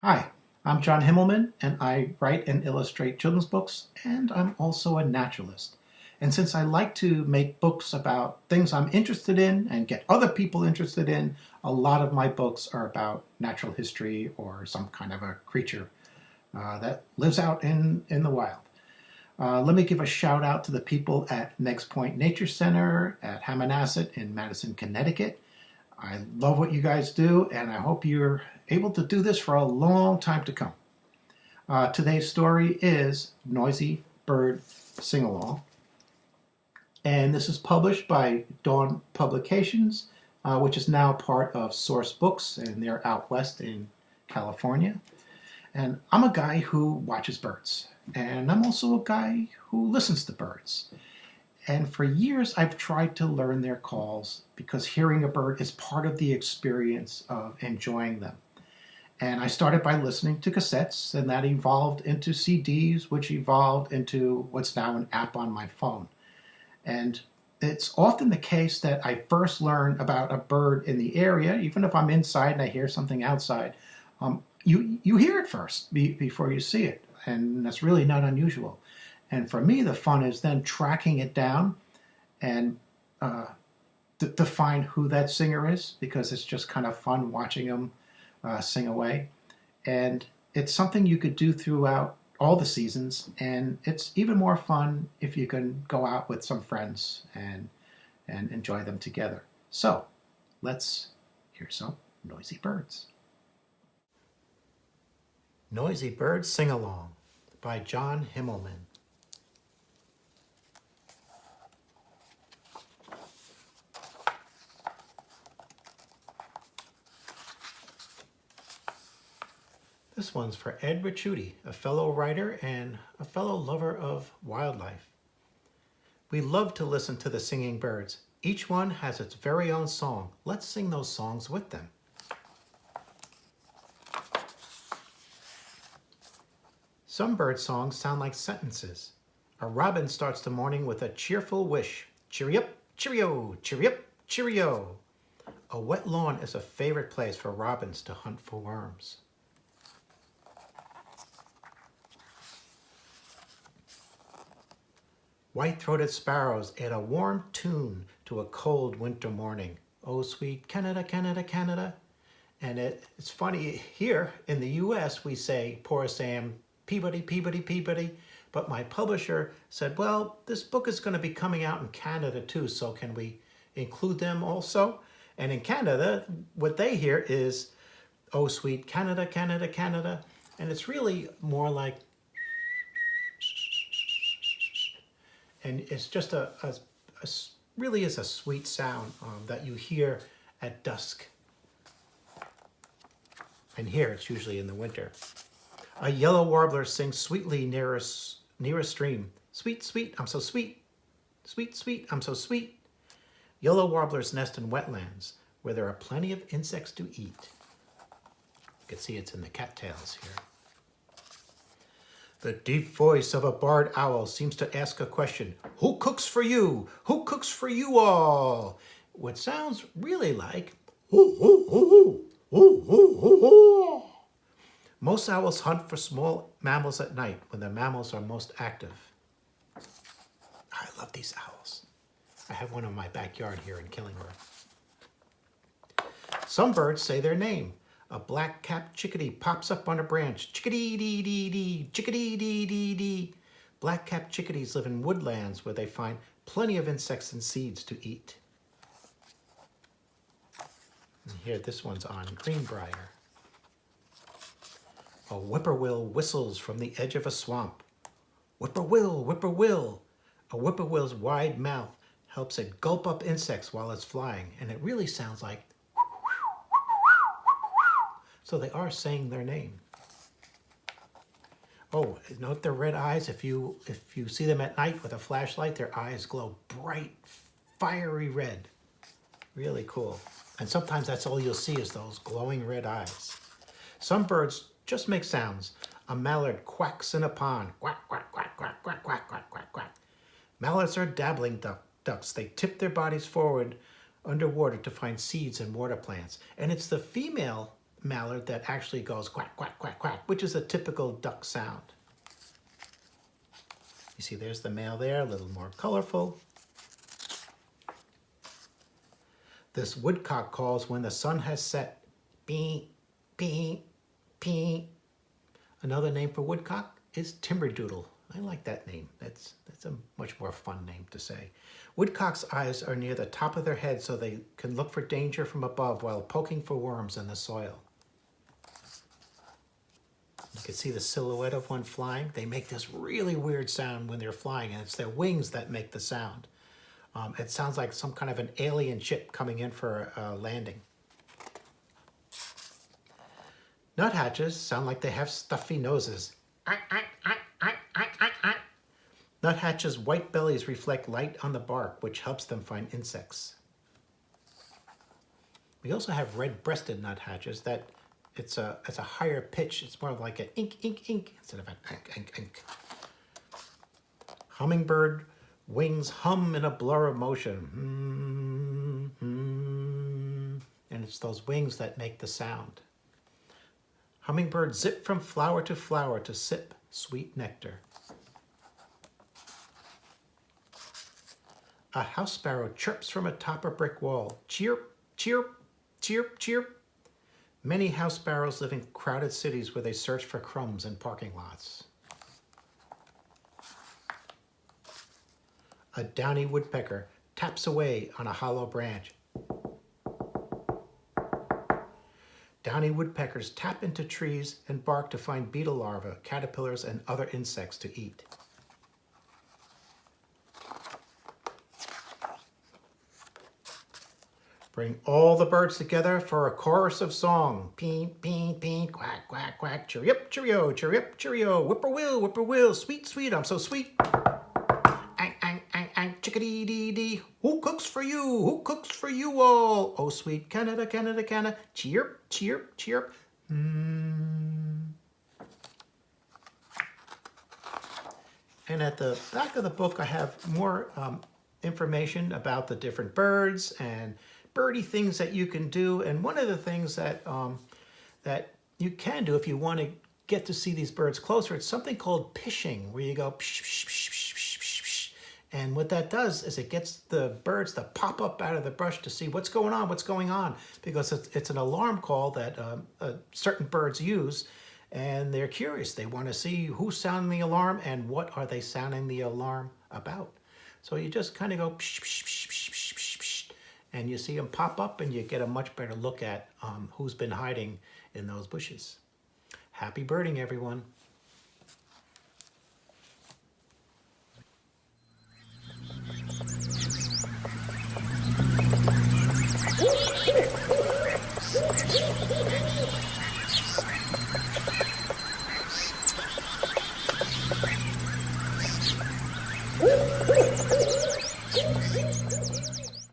Hi, I'm John Himmelman, and I write and illustrate children's books, and I'm also a naturalist. And since I like to make books about things I'm interested in and get other people interested in, a lot of my books are about natural history or some kind of a creature that lives out in the wild. Let me give a shout out to the people at Next Point Nature Center at Hammonasset in Madison, Connecticut. I love what you guys do, and I hope you're able to do this for a long time to come. Today's story is Noisy Bird Sing-Along, and this is published by Dawn Publications, which is now part of Source Books, and they're out west in California. And I'm a guy who watches birds, and I'm also a guy who listens to birds. And for years, I've tried to learn their calls because hearing a bird is part of the experience of enjoying them. And I started by listening to cassettes, and that evolved into CDs, which evolved into what's now an app on my phone. And it's often the case that I first learn about a bird in the area, even if I'm inside and I hear something outside. You hear it first before you see it, and that's really not unusual. And for me, the fun is then tracking it down and to find who that singer is, because it's just kind of fun watching them sing away. And it's something you could do throughout all the seasons, and it's even more fun if you can go out with some friends and enjoy them together. So let's hear some Noisy Birds. Noisy Birds Sing-Along by John Himmelman. This one's for Ed Ricciuti, a fellow writer and a fellow lover of wildlife. We love to listen to the singing birds. Each one has its very own song. Let's sing those songs with them. Some bird songs sound like sentences. A robin starts the morning with a cheerful wish. Cheery up, cheerio, cheery up, cheerio. A wet lawn is a favorite place for robins to hunt for worms. White-throated sparrows add a warm tune to a cold winter morning. Oh, sweet Canada, Canada, Canada. And it's funny, here in the U.S. we say, poor Sam, Peabody, Peabody, Peabody. But my publisher said, well, this book is going to be coming out in Canada too, so can we include them also? And in Canada, what they hear is, oh, sweet Canada, Canada, Canada. And it's really more like, and it's just really is a sweet sound that you hear at dusk. And here it's usually in the winter. A yellow warbler sings sweetly near a stream. Sweet, sweet, I'm so sweet. Sweet, sweet, I'm so sweet. Yellow warblers nest in wetlands where there are plenty of insects to eat. You can see it's in the cattails here. The deep voice of a barred owl seems to ask a question. Who cooks for you? Who cooks for you all? Which sounds really like, hoo, hoo, hoo, hoo, hoo, hoo, hoo, hoo. Most owls hunt for small mammals at night when the mammals are most active. I love these owls. I have one in my backyard here in Killingworth. Some birds say their name. A black-capped chickadee pops up on a branch. Chickadee-dee-dee-dee, chickadee-dee-dee-dee. Black-capped chickadees live in woodlands where they find plenty of insects and seeds to eat. And here, this one's on greenbrier. A whippoorwill whistles from the edge of a swamp. Whippoorwill, whippoorwill. A whippoorwill's wide mouth helps it gulp up insects while it's flying, and it really sounds like, so they are saying their name. Oh, note their red eyes. If you see them at night with a flashlight, their eyes glow bright, fiery red. Really cool. And sometimes that's all you'll see is those glowing red eyes. Some birds just make sounds. A mallard quacks in a pond. Quack, quack, quack, quack, quack, quack, quack, quack, quack. Mallards are dabbling ducks. They tip their bodies forward underwater to find seeds and water plants. And it's the female mallard that actually goes quack, quack, quack, quack, which is a typical duck sound. You see there's the male there, a little more colorful. This woodcock calls when the sun has set. Beep, beep, beep. Another name for woodcock is timberdoodle. I like that name. That's a much more fun name to say. Woodcock's eyes are near the top of their head so they can look for danger from above while poking for worms in the soil. You can see the silhouette of one flying. They make this really weird sound when they're flying, and it's their wings that make the sound. It sounds like some kind of an alien ship coming in for a landing. Nuthatches sound like they have stuffy noses. Nuthatches' white bellies reflect light on the bark, which helps them find insects. We also have red-breasted nuthatches that it's a higher pitch. It's more like an ink, ink, ink instead of an ink, ink, ink. Hummingbird wings hum in a blur of motion. And it's those wings that make the sound. Hummingbirds zip from flower to sip sweet nectar. A house sparrow chirps from atop a brick wall. Chirp, chirp, chirp, chirp. Many house sparrows live in crowded cities where they search for crumbs in parking lots. A downy woodpecker taps away on a hollow branch. Downy woodpeckers tap into trees and bark to find beetle larvae, caterpillars, and other insects to eat. Bring all the birds together for a chorus of song. Peen, peen, peen, quack, quack, quack, chirrup, cheerio, chirrup, cheerio, whippoorwill, sweet, sweet, I'm so sweet. Ang, ang, ang, ang, chickadee, dee, dee. Who cooks for you? Who cooks for you all? Oh, sweet Canada, Canada, Canada. Chirp, chirp, chirp. And at the back of the book, I have more information about the different birds and birdie things that you can do. And one of the things that that you can do if you want to get to see these birds closer, it's something called pishing, where you go psh, psh, psh, psh, psh, psh, psh. And what that does is it gets the birds to pop up out of the brush to see what's going on, because it's an alarm call that certain birds use, and they're curious. They want to see who's sounding the alarm and what are they sounding the alarm about. So you just kind of go psh, psh, psh, psh, psh, psh, psh, and you see them pop up, and you get a much better look at who's been hiding in those bushes. Happy birding, everyone. Woo!